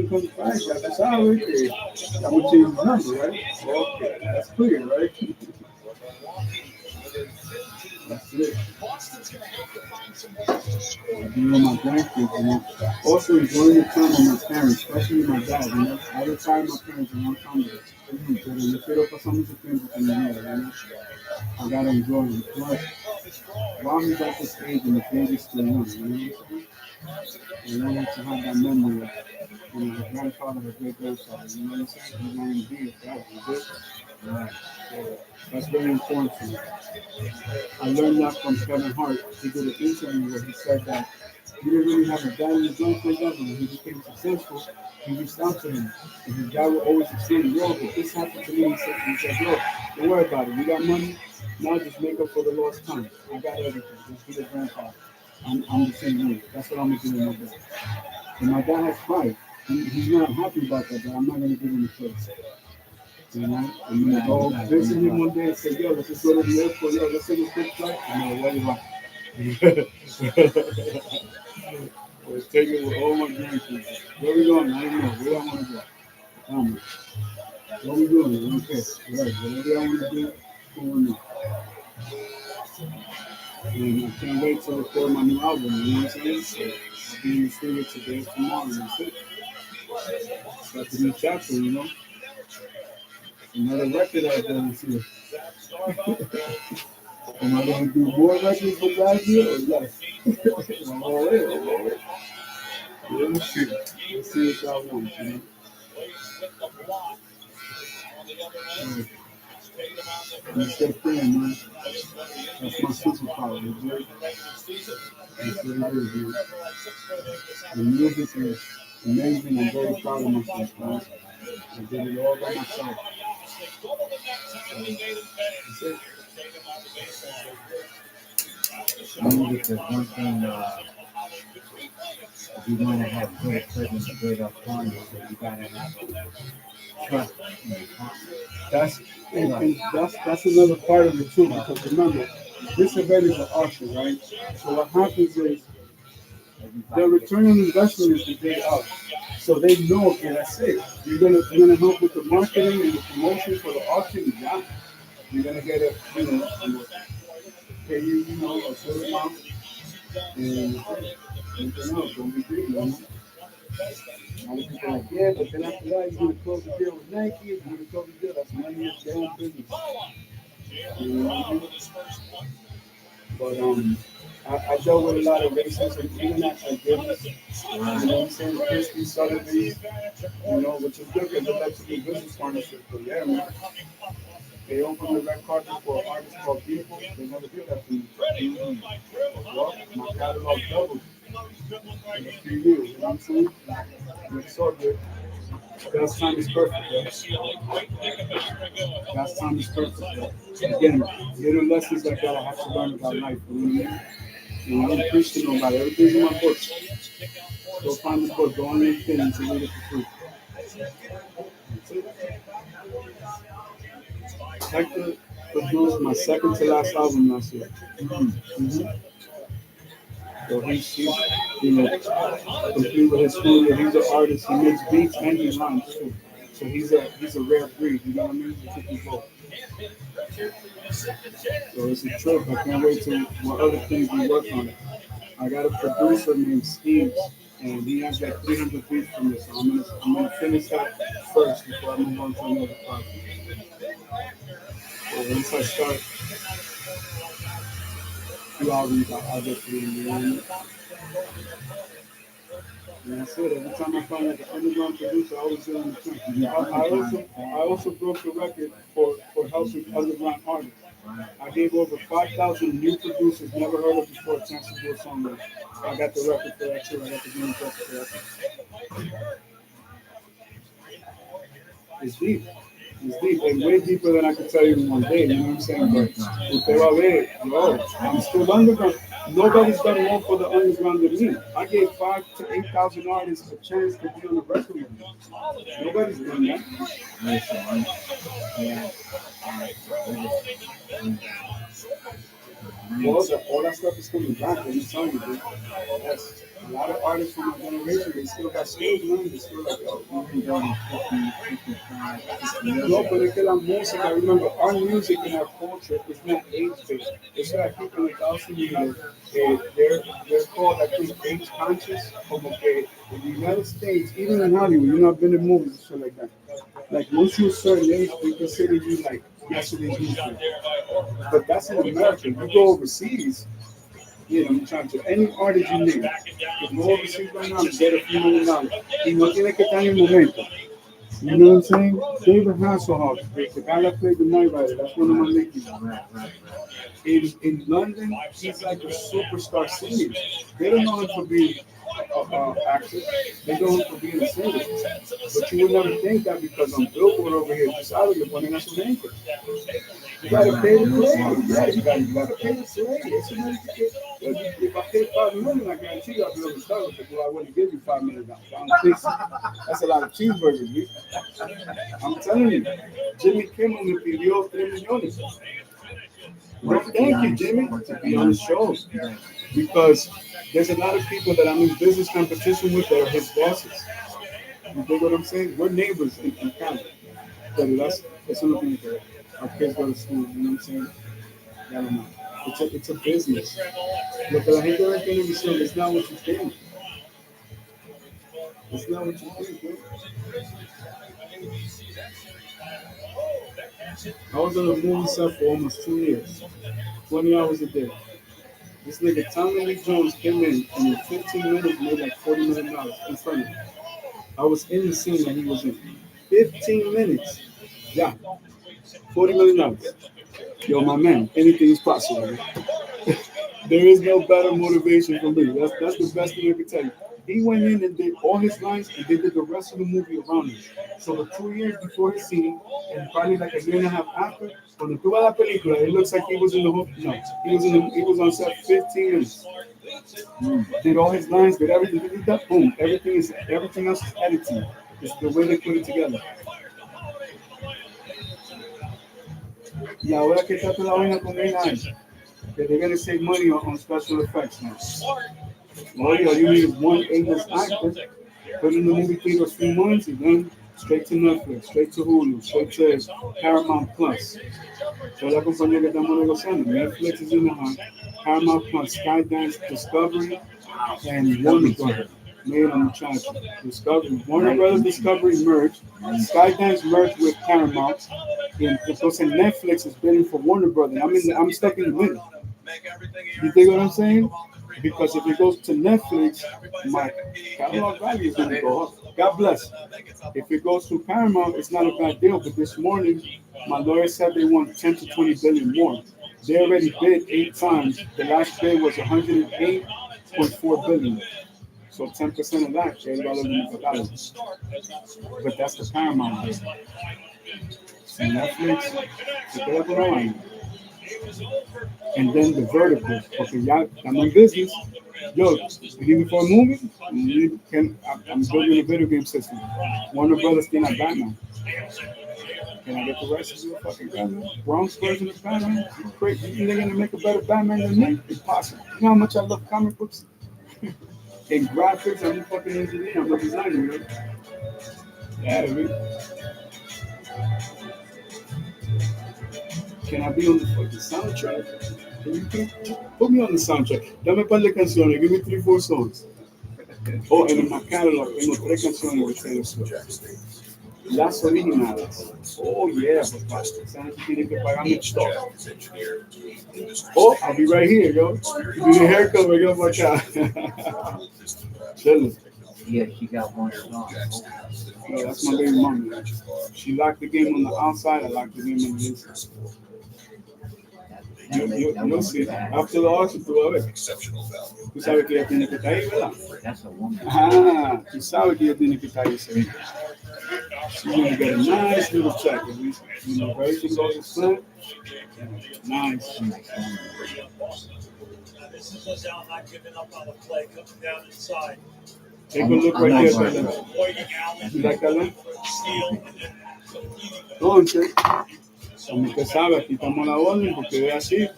comes back, ya tú sabes que I'm going to change the number, right? Okay, that's clear, right? That's it. Being with my grandkids, you know. Also enjoying the time with my parents, especially my dad, you know. I retired my parents a long time ago. Pero yo quiero pasar mucho tiempo con mi vida, you know. I gotta enjoy them. Plus, while he's at this age and the baby's still young, you know what I'm saying? And I want to have that memory of, you know, the grandfather, the great grandfather, you know what I'm saying? He's going to be a dad, you good? Right. So that's very important to me. I learned that from Kevin Hart. He did an interview where he said that he didn't really have a dad in his life like that, but when he became successful, he reached out to him. And his dad would always explain, yo, if this happened to me, he said, yo, don't worry about it. You got money, now just make up for the lost time. I got everything. Just be the grandfather. I'm the same way. That's what I'm going to do with my dad. And my dad has pride. He's not happy about that, but I'm not going to give him a choice. You know, I'm going to go visit him one day and say, yo, let's just go to the airport. Yo, let's take a quick flight. I'm going to where you are. Let's take it with all my grandkids. Where we going? I don't know. Where I want to go? Tell me. What we doing? Okay. Right. Whatever I want to do, who we know. And I can't wait to record my new album. You know what I'm saying? So I'll be in the studio today, tomorrow, and that's it. That's a new chapter, you know? Another record out there this year. Am I going to do more records than last year or less? I'm all in. Yeah, let's see. Let's see what y'all want, you know? I'm just praying, man. That's my superpower, man. That's what it is, man. The music is amazing. I'm very proud of myself, man. I did it all by myself. That's it. Music is one thing, if you want to have good equipment, good authority, so you gotta have trust in the partner. That's another part of it too, because remember, this event is an auction, right? So what happens is the return on investment is the day of. So they know, okay, that's it. You're gonna help with the marketing and the promotion for the auction. Yeah, you're gonna get a pay you, you know, a certain amount, and anything else, don't be greedy, you know. A lot of people are like, yeah, but then after that, you're gonna close the deal with Nike. You're gonna close the deal. That's none of your damn business. You know what I mean? But I dealt with a lot of racism, even at business. You know what I'm saying? Christy Sotheby's, you know, which is good because it led to new business partnerships. But yeah, man, they opened the red carpet for artists called People. They never did that for me. Well, my catalog doubled in a few years. You know what I'm saying? It's so good. God's time is perfect, right? God's time is perfect. Right? Again, little lessons like that I have to learn about life. You know what I mean? And I don't preach to nobody. Everything's in my books. Go find the book. Go on LinkedIn and read it for free. That's it. Hector produced my second to last album last year. Mm-hmm. So he's you know, complete with his studio. He's an artist. He makes beats and he rhymes too. So he's a rare breed. You know what I mean? He can both. So it's a trip. I can't wait to what other things we work on. I got a producer named Steve, and he has like 300 beats from this. So I'm gonna finish that first before I move on to another project. So once I start the album, I'll get to the end. And that's it. Every time I find like an underground producer, I always get on the train. I also broke the record for helping underground artists. I gave over 5,000 new producers never heard of before a chance to do a song with. I got the record for that too. I got the Guinness record for that too. It's deep. It's deep. And way deeper than I could tell you in one day. You know what I'm saying? But usted va a ver, yo, I'm still underground. Nobody's done more for the underground than me. I gave 5,000 to 8,000 artists a chance to be on the record with me. Nobody's done that. All that stuff is coming back. I'm telling you, dude. Yes. A lot of artists from my generation, they still got skills, man. They still like, no, but look at our music. I remember our music and our culture is not age-based. It's like people like us in the they're called, I think, age conscious. Como que in the United States, even in Hollywood, you know, I've been in movies and shit like that. Like once you're a certain age, they consider you like yesterday's music. But that's in America. You go overseas, you know, muchachos, any artist you name, if you overseas right now, get a few $1,000,000. Y no tiene que estar en el momento. You know what I'm saying? David Hasselhoff, the guy that played the Night Rider, that's one of my nicknames. In London, he's like a superstar singer. They don't know him for being actor. They know him for being a singer. But you would never think that because on Billboard over here, just out of the money, that's what anchor. You gotta pay the play. Yeah, you gotta pay the play. If I pay $5 million, I guarantee you I'll be able to start with it. I wouldn't give you $5 million. I don't think so. That's a lot of cheeseburgers, dude. I'm telling you, Jimmy Kimmel me pidió $3 million. Well, thank you, Jimmy, to be on the show. Because there's a lot of people that I'm in business competition with that are his bosses. You think what I'm saying? We're neighbors in Canada. But that's something that our kids go to school, you know what I'm saying? I don't know. It's a business. Lo que la gente ve en televisión is not what you think. It's not what you think, bro. I was on a movie set for almost 2 years, 20 hours a day. This nigga Tommy Lee Jones came in and in 15 minutes made like $40 million in front of me. I was in the scene that he was in. 15 minutes. Yeah. $40 million. Yo, my man, anything is possible. There is no better motivation for me. That's the best thing I can tell you. He went in and did all his lines, and they did the rest of the movie around him. So the 2 years before his scene, and probably like a year and a half after, cuando tú ves la película, it looks like he was in the whole. No, he was on set 15 minutes. Did all his lines, did everything. Did that? Boom. Everything else is editing. It's the way they put it together. Y ahora que está toda la vaina con AI, that they're gonna save money on special effects now. All you need is one A-list actor, put in the movie theater a few months, and then straight to Netflix, straight to Hulu, straight to Paramount Plus. So la compañía que estamos negociando, Netflix is in the hunt, Paramount Plus, Skydance, Discovery, and Warner Brothers. Made on the charge. Discovery, Warner Brothers Discovery merged, Skydance merged with Paramount, and entonces Netflix is bidding for Warner Brothers. I'm stuck in the middle. You think what I'm saying? Because if it goes to Netflix, my catalog value is going to go up. God bless. If it goes to Paramount, it's not a bad deal. But this morning, my lawyer said they want 10 to 20 billion more. They already bid 8 times. The last bid was 108.4 billion. So 10% of that es el valor de mi catálogo. But that's the paramount bit. So Netflix, se queda por la vaina. And then the verticals, porque ya I'm in business. Yo, you need me for a movie? I'm building a video game system. Warner Brothers can have Batman. Can I get the rights to do a fucking Batman? Bronx version of Batman? You crazy? You think they're gonna make a better Batman than me? Impossible. You know how much I love comic books? And graphics, I'm a fucking engineer, I'm a designer, right? Yeah, really. Can I be on the fucking soundtrack? Can you put me on the soundtrack? Dame un par de canciones, give me 3-4 songs. Oh, and in my catalog tengo 3 canciones de Taylor Swift. Las originales. Oh, yeah, papá. Esa gente tiene que pagarme el stock. Oh, I'll be right here, yo. You need a haircut, we get my car. Chilling. Yeah, she got one song. Yeah, that's my baby mama. She locked the game on the outside, I locked the game on the inside. You'll see. After the auction, tú vas a ver. Tú sabes que ella tiene que estar ahí, ¿verdad? That's a woman. Ah, tú sabes que ella tiene que estar ahí. She's going to get a nice little check. At least, you know, if everything goes as planned. Nice. This is Lazelle not giving up on the play, coming down inside. Take a look right there, Taylor. Avoiding Allen, You like that one? steal, and then completing the Entonces, como usted sabe, aquí estamos a la orden porque es así.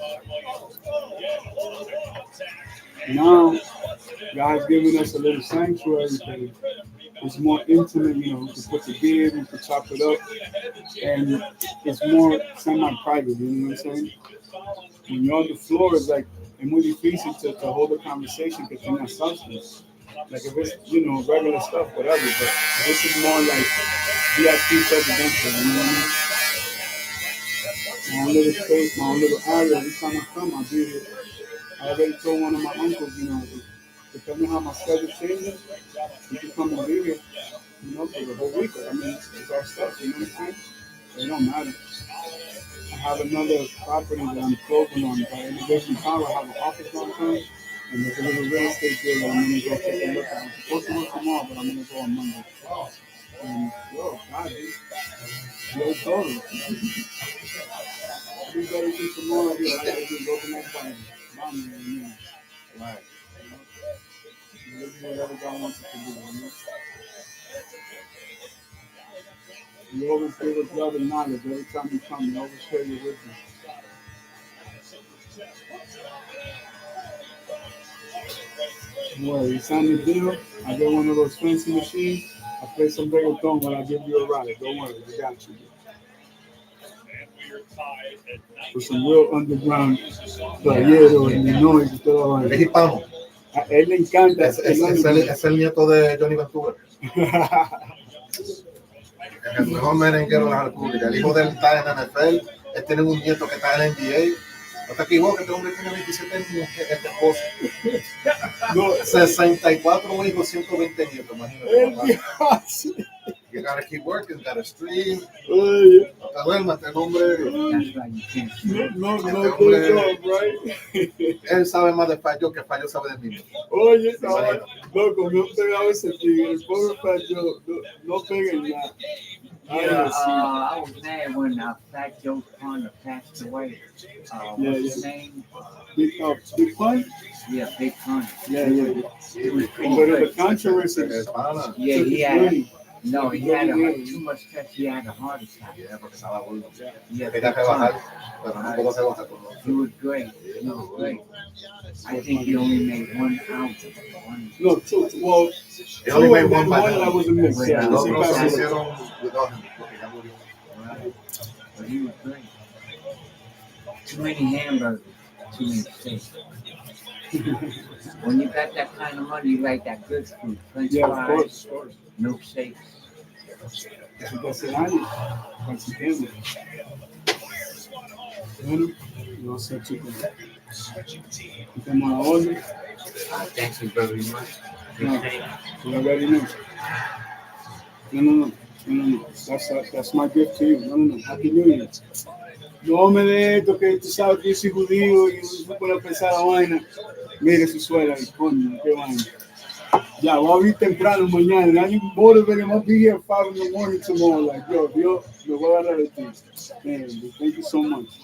Now, God has given us a little sanctuary. It's more intimate, you know, we can put the beard, we can chop it up, and it's more semi-private, you know what I'm saying? When you're on the floor, it's like, es muy difícil to hold a conversation que tenga substance. Like if it's, you know, regular stuff, whatever, but this is more like VIP presidential, you know what I mean? My own little space, my own little area, every time I come, I'll be here. I already told one of my uncles, you know, depending on how my schedule changes, you can come and be here, you know, for the whole week. I mean, it's our stuff, you know what I'm saying? It don't matter. I have another property that I'm closing on by Innovation Tower. I have an office downtown, and there's a little real estate deal that I'm going to go take a look at. I'm supposed to work tomorrow, but I'm going to go on Monday. And, yo, God, dude. Yo, todo. Everybody do tomorrow, yo, I got to do is open that fire. Mommy, you know. Right. You know, whatever God wants you to do, you know. You always give us love and knowledge every time you come. You always share your wisdom. Well, you sign the deal. I get one of those fancy machines. I play some reggaeton when I give you a ride. Don't worry, I got you. With some real underground playero y noise y todo. Es hispano. A él le encanta. Es el nieto de Johnny Ventura. El mejor merenguero de la República. El hijo de él está en la NFL. Él tiene un nieto que está en la NBA. No te equivoques, este hombre tiene 27 años, este esposo. No, 64 hijos, 120 nietos, imagínate. You gotta keep working, you gotta stream. No te duermas, este hombre. No, Él sabe más de Fallo que Fallo sabe de mí. Oye, loco, me han pegado ese tigre. El pobre Fallo no pega en nada. Yeah, I was mad when Fat Joe's partner passed away. What's his name? Big Pun? Yeah, Big Pun. Yeah. But the controversy is, yeah, he had. No, he had too much stress. He had a heart attack. Yeah, he was great. He was great. I think he only made one album. No, two. Well, he only made one. That was a miss. Yeah, but he was great. Too many hamburgers, too many steaks. When you got that kind of money, you like that good food. French fries, of course. Milkshakes. No sé, chicos. Estamos a orden. Thank you very much. No, you already know. No. That's my gift to you. No. Happy New Year. No me de esto que tú sabes que yo soy judío y no puedo pensar la vaina. Mire su suela y coño, qué vaina. Yeah, well, I'll be temprano mañana. And I need motivated. I'll be here at 5 in the morning tomorrow. Like, yo, me voy a dar el tiempo. Man, thank you so much.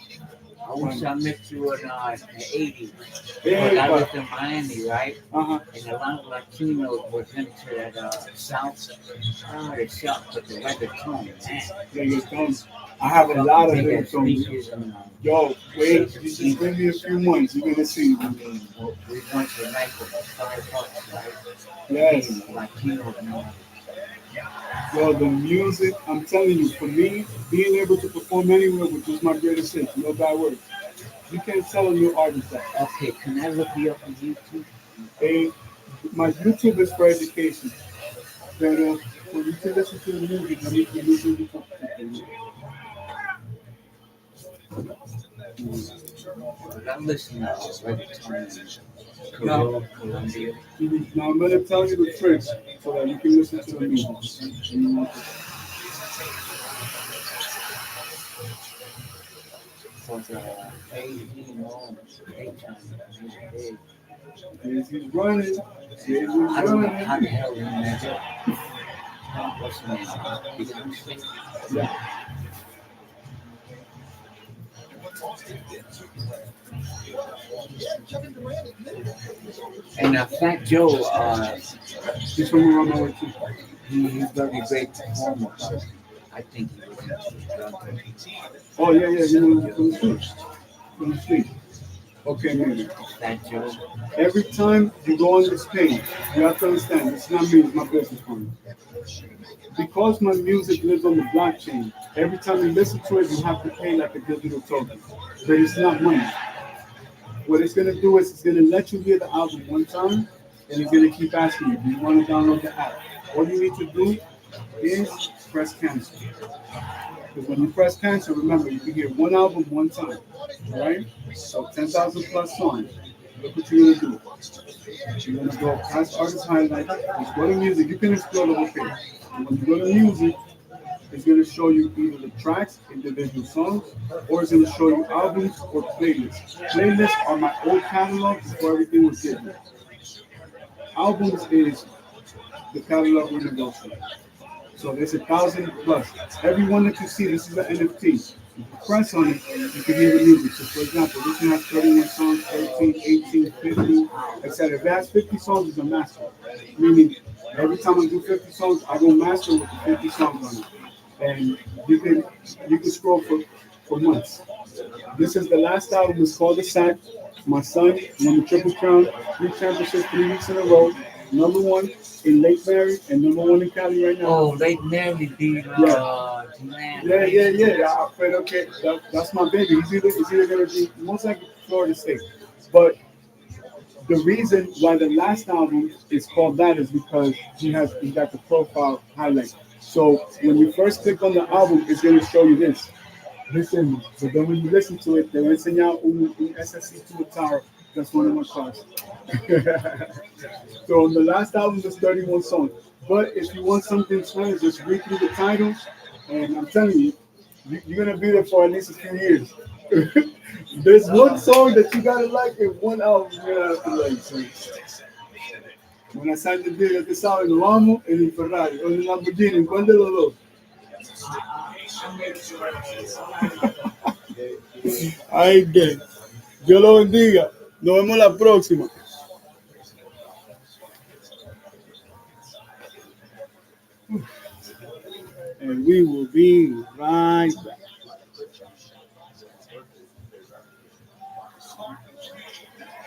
I wish I met you in the 80s. Yeah, Because I but, lived in Miami, right? uh-huh. And a lot of Latinos was into that South, the South, but the reggaeton, man. Yeah, you're done. I have a lot of Big them ass from you. speeches and Yo, wait, you just give me a few months. You're going to see. I mean, we went to a night for $5, right? Yes. Latinos, man. Yo, the music, I'm telling you, for me, being able to perform anywhere was just my greatest hit. No bad words. You can't tell a new artist that. Okay, can I look you up on YouTube? And my YouTube is for education. Pero when you can listen to the music, I need to listen to the But I listen to reggaeton, Colombia. Now I'm going to tell you the tricks so that you can listen to the music. Because you know, He's running. He's I don't know running. how the hell you measure. What's the name? Big Mistake? Yeah. And Fat Joe, He's from around my way too. he's very great performer. But I think he was into drugs. Oh, yeah, you know, from the street. From the street. Okay, man. Fat Joe. Every time you go on this page, you have to understand, it's not me, it's my business partner. Because my music lives on the blockchain, every time you listen to it, you have to pay like a digital token. But it's not money. What it's going to do is it's going to let you hear the album one time, and it's going to keep asking you, do you want to download the app? All you need to do is press cancel. Because when you press cancel, remember, you can hear one album one time, right? So 10,000 plus songs. Look what you're going to do. You're going to go past artist highlight, just go to music. You can explore the whole page. And when you go to music, it's going to show you either the tracks, individual songs, or it's going to show you albums or playlists. Playlists are my old catalog before everything was digital. Albums is the catalog we're negotiating. So there's 1,000 plus. Every one that you see, this is an NFT. If you press on it, you can hear the music. So for example, this one has 31 songs, 13, 18, 50, etc. If it has 50 songs, it's a master. Meaning, every time I do 50 songs, I go master with the 50 songs on it. And you can scroll for months. This is the last album. It's called The Sack. My son won the Triple Crown, 3 championships, 3 weeks in a row. Number one in Lake Mary and number one in Cali right now. Oh, Lake Mary beat man. Yeah. But okay, that's my baby. He's either going to be most likely Florida State. But the reason why the last album is called that is because he got the profile highlight. So when you first click on the album, it's going to show you this. Listen, but then when you listen to it, they will enseñar un SSC2 guitar. That's one of my cars. So on the last album, there's 31 songs. But if you want something Spanish, just read through the titles, and I'm telling you, you're gonna be there for at least a few years. There's one song that you gotta like, and one album you're gonna have to like. So when I signed the deal, este sábado nos vamos en el Ferrari o en el Lamborghini. ¿En cuál de los dos? Ay, que Dios lo bendiga. Nos vemos la próxima. And we will be right back.